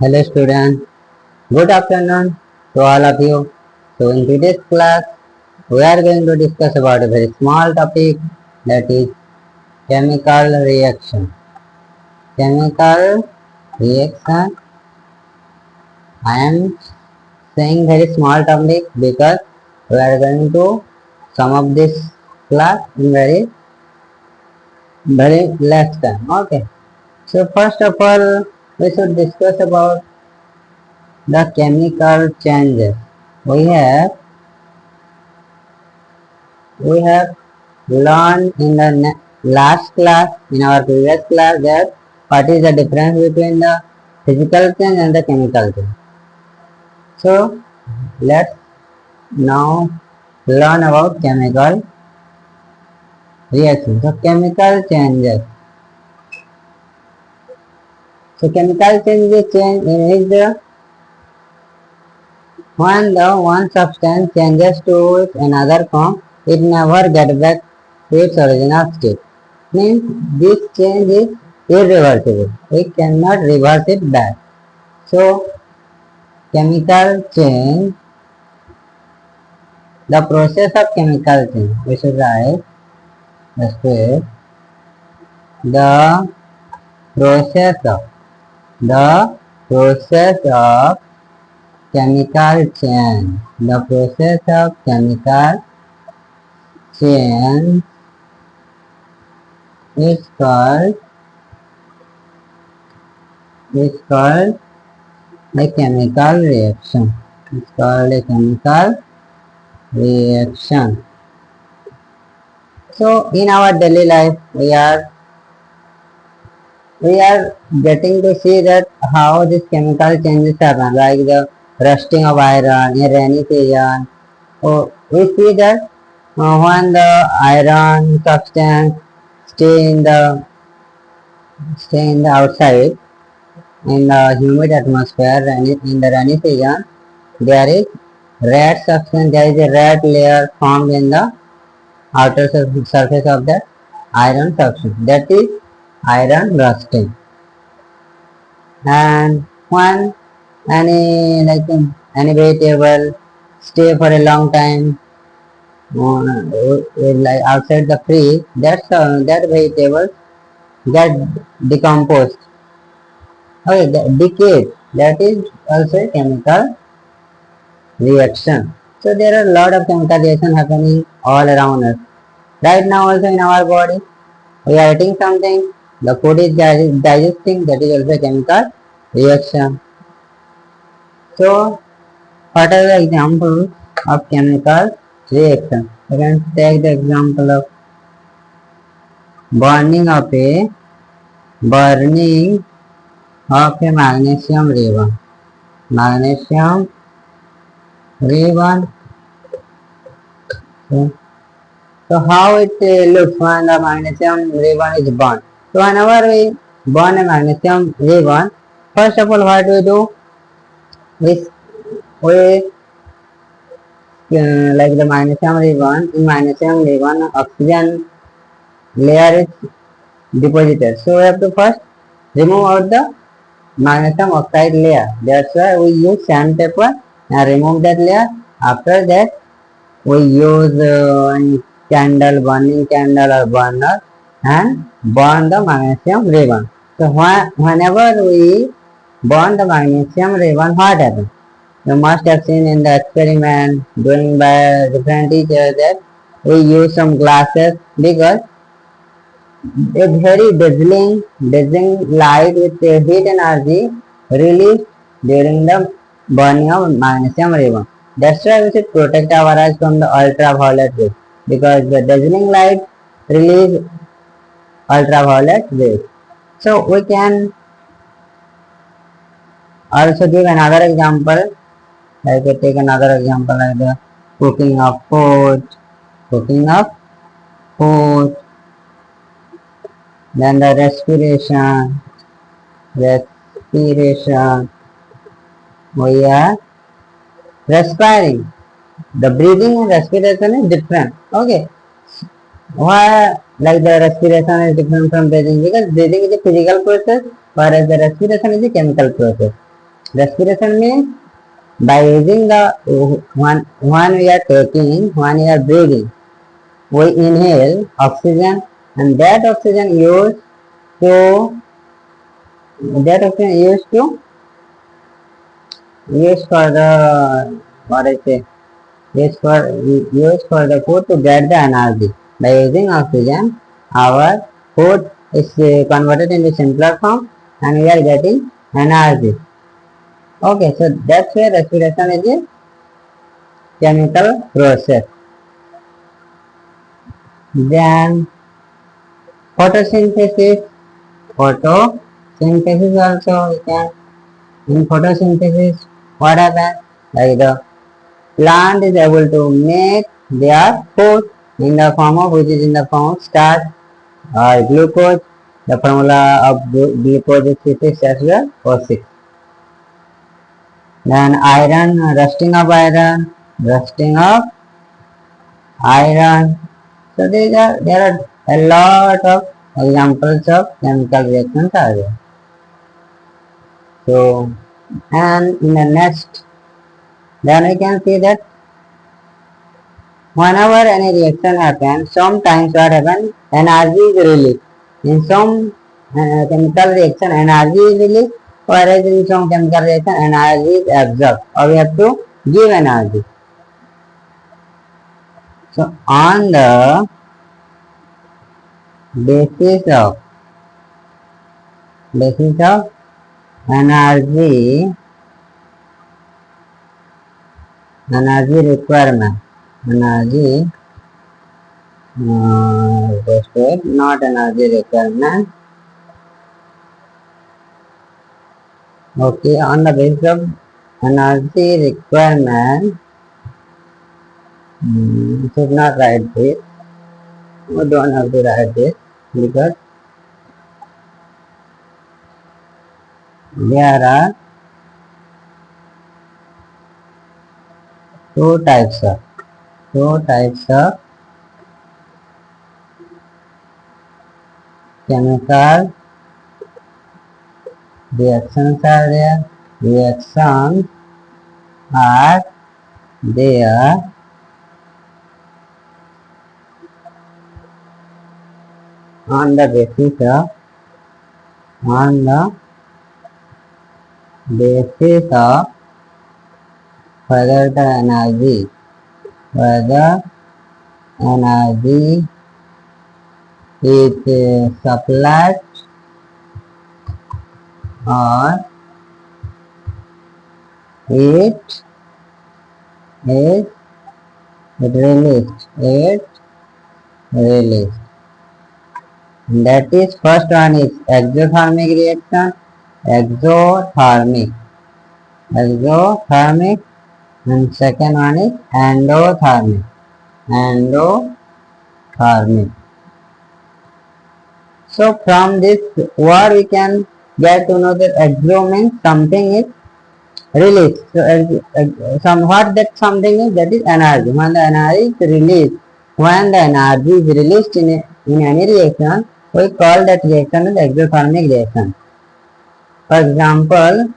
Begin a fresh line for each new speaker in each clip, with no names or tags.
Hello students, good afternoon to all of you. So in today's class, we are going to discuss about a very small topic, that is chemical reaction. Chemical reaction. I am saying very small topic because we are going to sum up this class in very less time. Okay. So first of all, we should discuss about the chemical changes. We have we have learned in the last class, in our previous class, that what is the difference between the physical change and the chemical change. So let's now learn about chemical reactions. So chemical changes. So chemical change is the when the one substance changes to its another form, it never gets back to its original state. Means this change is irreversible. We cannot reverse it back. So chemical change, the process of chemical change. We should write the step, the process of the process of chemical change. The process of chemical change is called a chemical reaction. It's called a chemical reaction. So in our daily life, we are getting to see that how these chemical changes happen, like the rusting of iron in rainy season. So we see that when the iron substance stay in the outside in the humid atmosphere and in the rainy season, there is red substance. There is a red layer formed in the outer surface of the iron substance. That is iron rusting. And when any vegetable stay for a long time like outside the fridge, that vegetable get decomposed. Okay, decayed. That is also a chemical reaction. So there are a lot of chemical reaction happening all around us. Right now also in our body, we are eating something, the food is digesting, that is also a chemical reaction. So what are the examples of chemical reaction? You can take the example of burning of a magnesium ribbon. Magnesium ribbon. So how it looks when the magnesium ribbon is burned. So whenever we burn a magnesium ribbon, first of all what we do, we like the magnesium ribbon, in magnesium ribbon oxygen layer is deposited. So we have to first remove out the magnesium oxide layer. That's why we use sandpaper and remove that layer. After that we use burning candle or burner and burn the magnesium ribbon. So whenever we burn the magnesium ribbon, what happens? You must have seen in the experiment doing by different teachers that we use some glasses, because a very dazzling light with heat energy released during the burning of magnesium ribbon. That's why we should protect our eyes from the ultraviolet rays, because the dazzling light release ultraviolet rays. So we can also give another example. Like we take another example like the cooking of food, cooking of food, then the respiration, we are respiring. The breathing and respiration is different. Okay. Why like the respiration is different from breathing? Because breathing is a physical process, whereas the respiration is a chemical process. Respiration means by using the when we are taking, when we are breathing, we inhale oxygen, and that oxygen to use for the what I say use for the food to get the energy. By using oxygen, our food is converted into simpler form, and we are getting energy. Okay, so that's why respiration is a chemical process. Then photosynthesis. Photosynthesis also we can. In photosynthesis, what happens? Like the plant is able to make their food in the form of, which is in the form of starch or glucose. The formula of glucose is C6H12O6. Then iron, rusting of iron. So there are a lot of examples of chemical reactions are there. So, and in the next, then we can see that whenever any reaction happens, sometimes what happens, energy is released. In some chemical reaction, energy is released, whereas in some chemical reaction, energy is absorbed, or we have to give energy. So, on the basis of energy requirement, not energy requirement. Okay, on the basis of energy requirement, should not write this. We don't have to write this because there are two types of chemical reactions are there. Reactions are there on the basis of whether the energy is supplied or it is released. That is, first one is exothermic reaction, and second one is endothermic. So from this word we can get to know that exo means something is released. So what that something is, that is energy. When the energy is released, in any reaction, we call that reaction as exothermic reaction. For example,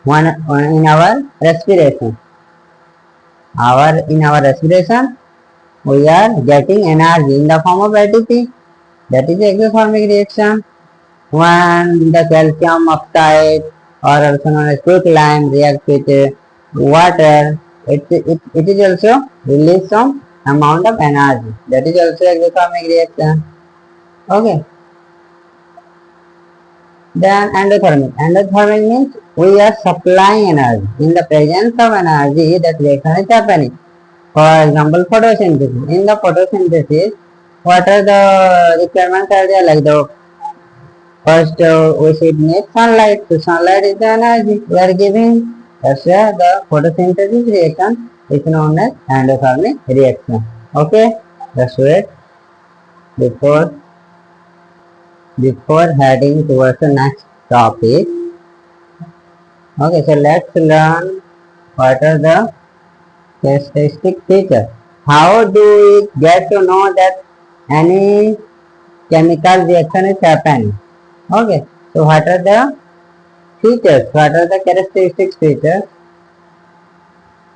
in our respiration, we are getting energy in the form of ATP. That is exothermic reaction. When the calcium oxide, or also known as quicklime, reacts with water, it is also release some amount of energy. That is also exothermic reaction. Okay. Then endothermic means we are supplying energy. In the presence of energy, that reaction is happening. For example, photosynthesis. In the photosynthesis, what are the requirements are there? Like the first, we should need sunlight. So sunlight is the energy we are giving. That's why the photosynthesis reaction is known as endothermic reaction. Okay, that's it. Before heading towards the next topic. Okay, so let's learn what are the characteristic features. How do we get to know that any chemical reaction is happening? Okay, so what are the Features. What are the characteristic features?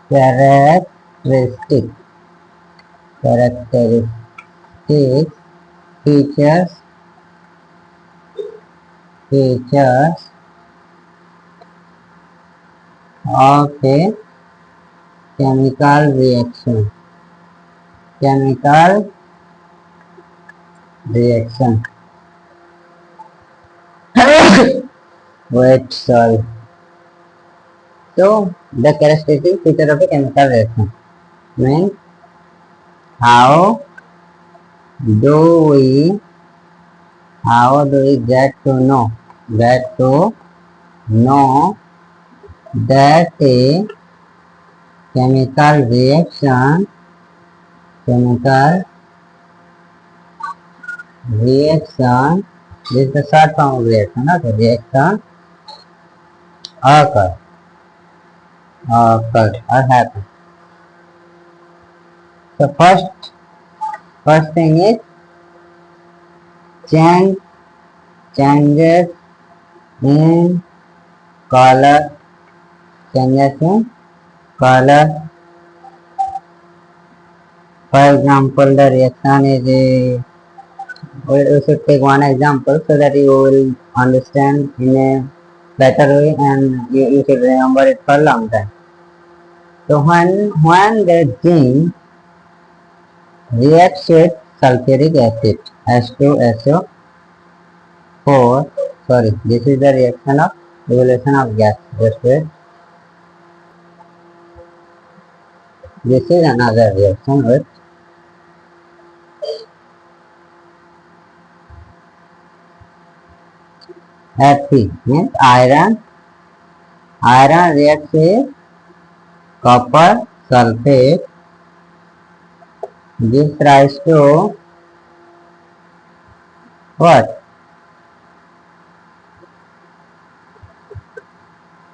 Characteristic. Characteristics. Features. Features of a chemical reaction. Chemical reaction. Wait, sorry. So the characteristic feature of a chemical reaction means how do we get to know that a chemical reaction this is the short form of reaction, okay, reaction occur or happen. So first thing is changes in color. Changes in color. For example, the reaction is a, we should take one example so that you will understand in a better way and you should remember it for a long time. So when the zinc reacts with sulfuric acid H2SO4, sorry, this is the reaction of evolution of gas. Just wait. This is another reaction with Fe means iron. Iron reacts with copper sulfate. Gives rise to what?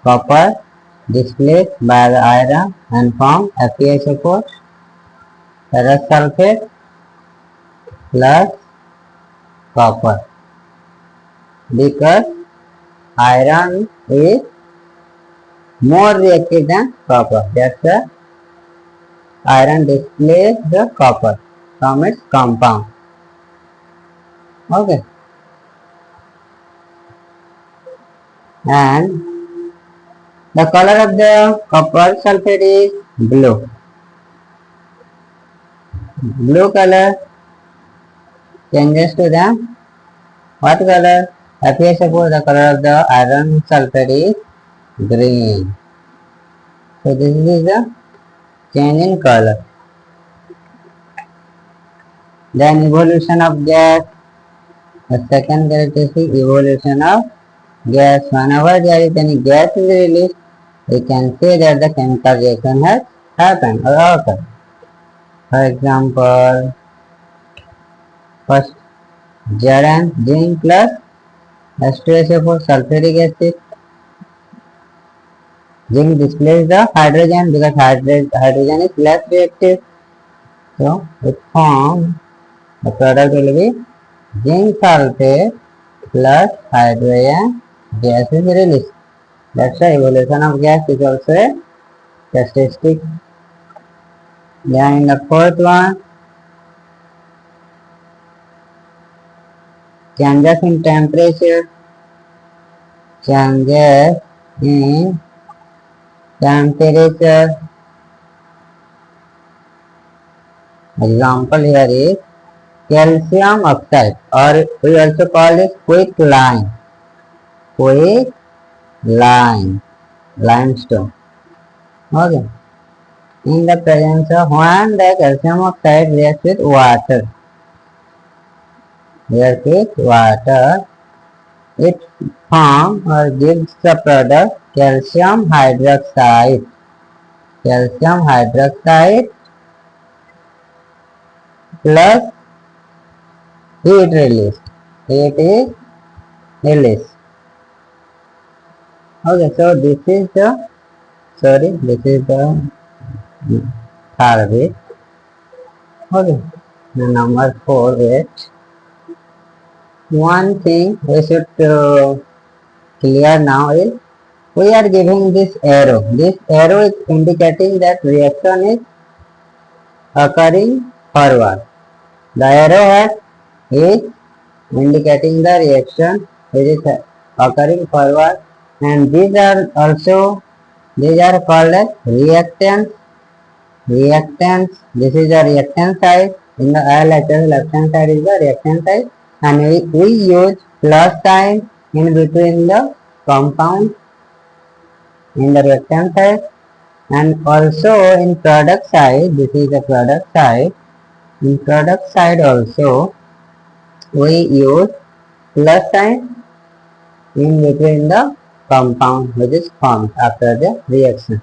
Copper displaced by the iron and form FeSO4 ferrous sulfate plus copper, because iron is more reactive than copper. That's why iron displaces the copper from its compound. Okay. And the color of the copper sulfate is blue. Blue color changes to the what color? FeSO4, the color of the iron sulfate is green. So this is the change in color. Then evolution of gas. The second characteristic, evolution of gas. Whenever there is any gas is released, we can say that the chemical reaction has happened or occurred. For example, first Zn, zinc plus H2SO4 sulfuric acid. Zinc displaces the hydrogen because hydrogen is less reactive. So it forms, the product will be zinc sulfate plus hydrogen gas is released. That's why evolution of gas is also a characteristic. Then in the fourth one, changes in temperature. Changes in temperature. Example here is calcium oxide, or we also call it quicklime. Limestone. Okay. In the presence of when the calcium oxide reacts with water, it forms or gives the product calcium hydroxide. Calcium hydroxide plus heat release. Heat is released. Okay, so this is the third bit. Okay, the number 4 bit. One thing we should clear now is we are giving this arrow. This arrow is indicating that reaction is occurring forward. The arrowhead is indicating the reaction which is occurring forward, and these are called as reactants. Reactants. This is the reactant side. In the left hand side is the reactant side, and we use plus sign in between the compound in the reactant side, and also in product side. This is the product side. In product side also we use plus sign in between the compound which is formed after the reaction.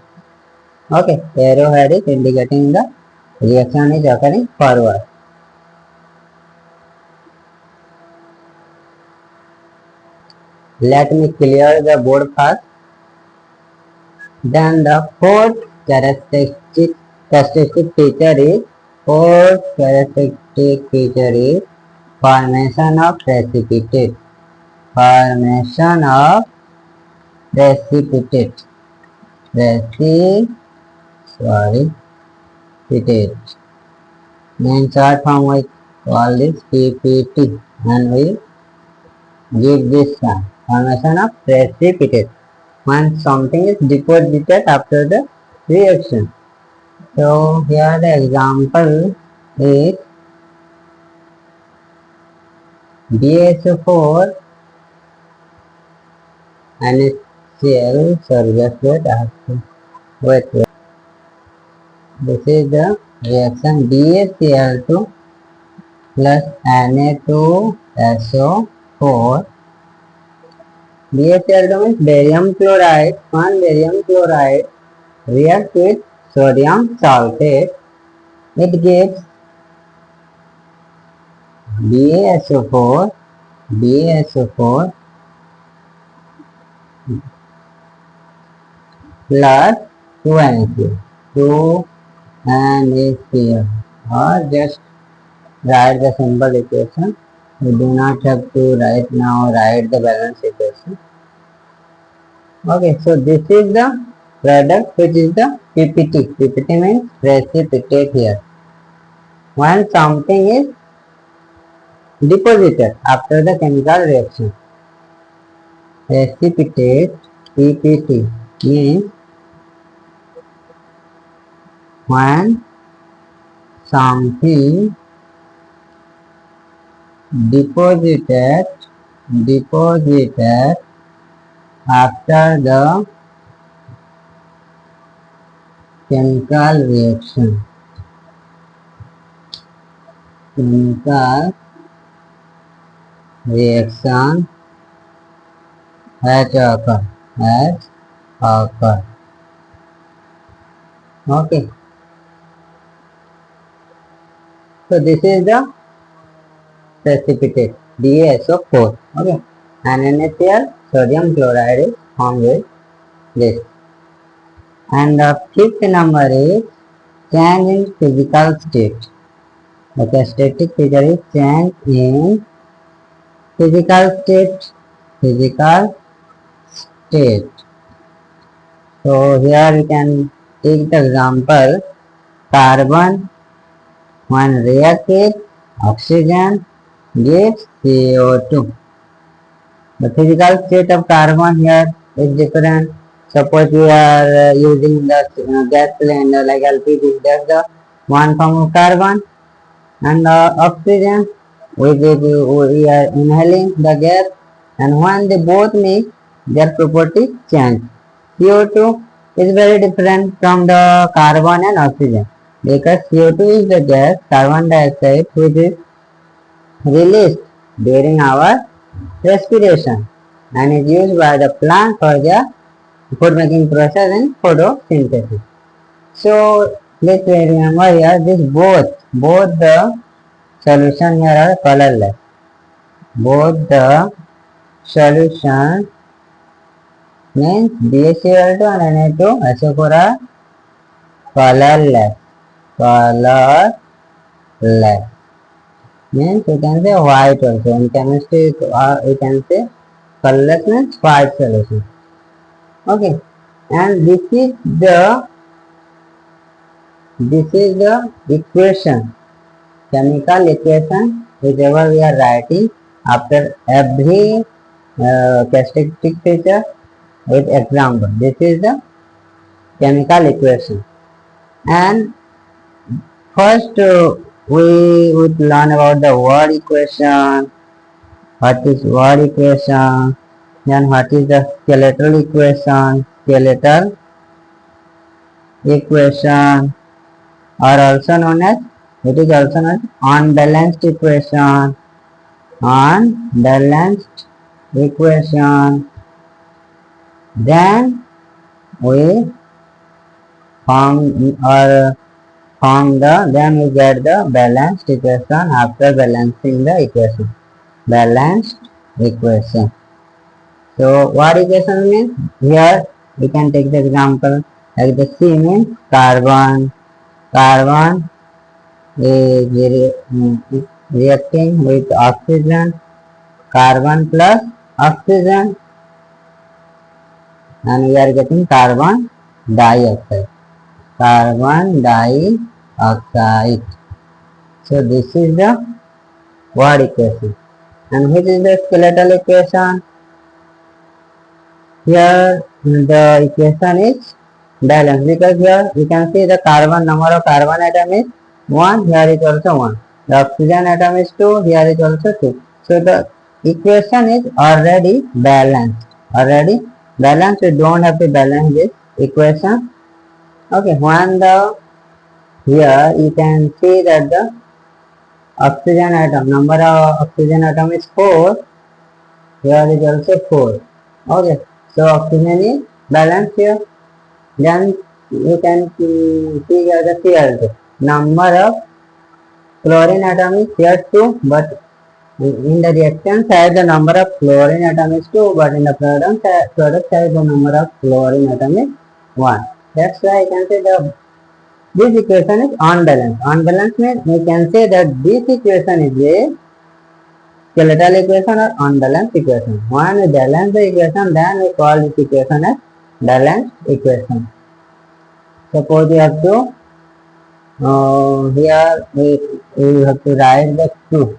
Okay, arrowhead is indicating the reaction is occurring forward. Let me clear the board first. Then the fourth characteristic feature is formation of precipitate. Formation of precipitate. In short form we call this PPT, and we give this sign. Formation of precipitate. When something is deposited after the reaction. So here the example is BaSO4 NaCl. Sorry, just wait. This is the reaction BaCl2 plus Na2SO4. BaCl2 means barium chloride. One barium chloride reacts with sodium sulfate. It gives BaSO4 plus 2NaCl, or just write the simple equation. We do not have to write the balance equation. Okay, so this is the product which is the PPT. PPT means precipitate here. When something is deposited after the chemical reaction. Precipitate, PPT, means when something deposited after the chemical reaction. Chemical reaction has occurred. Okay. So this is the precipitate BaSO4. Okay. And NaCl, sodium chloride is formed with this. And the fifth number is change in physical state. Okay, static feature is change in physical state. So here we can take the example carbon when react with oxygen gives CO2. The physical state of carbon here is different. Suppose we are using the gas cylinder like LPG, that's the one form of carbon, and oxygen we are inhaling the gas, and when they both mix, their property change. CO2 is very different from the carbon and oxygen because CO2 is the gas, carbon dioxide, which is released during our respiration and is used by the plant for their food making process and photosynthesis. So let's remember here this both the solution here are colorless. Both the solution means BaCl2 and Na2SO4 are colorless. Means you can say white also. In chemistry we can say colorless means white solution. Okay, and this is the equation, chemical equation, whichever we are writing after every characteristic feature with example. This is the chemical equation. And first we would learn about the word equation. What is word equation? Then what is the skeletal equation? Skeletal equation, or also known as, it is also known as unbalanced equation. Unbalanced equation. Then we then we get the balanced equation after balancing the equation. Balanced equation. So what equation means? Here we can take the example like the C means carbon. Carbon is reacting with oxygen. Carbon plus oxygen, and we are getting carbon dioxide. Carbon dioxide. So this is the word equation. And which is the skeletal equation? Here the equation is balanced, because here we can see the carbon, number of carbon atom is 1, here is also 1. The oxygen atom is 2, here is also 2. So the equation is already balanced. We don't have to balance this equation. Okay, when here you can see that the oxygen atom, number of oxygen atom is 4, here is also 4. Okay, so oxygen is balanced here. Then you can see here the CO2. Number of chlorine atom is here 2, but in the reaction side the number of chlorine atom is 2, but in the product side the number of chlorine atom is 1. That's why I can say this equation is unbalanced. Unbalanced means we can say that this equation is a skeletal equation or unbalanced equation. When we balance the equation, then we call this equation as balanced equation. Suppose you have to here we have to write the 2.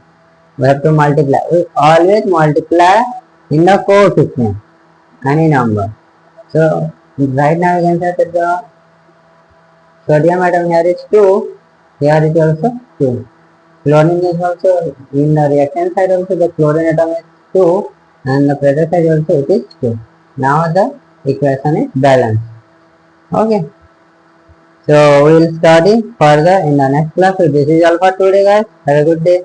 We have to multiply. We always multiply in the coefficient, any number. So right now we can say that the sodium atom here is 2, here is also 2. Chlorine is also, in the reaction side also the chlorine atom is 2, and the product side also it is 2. Now the equation is balanced. Okay. So we will study further in the next class. So this is all for today, guys. Have a good day.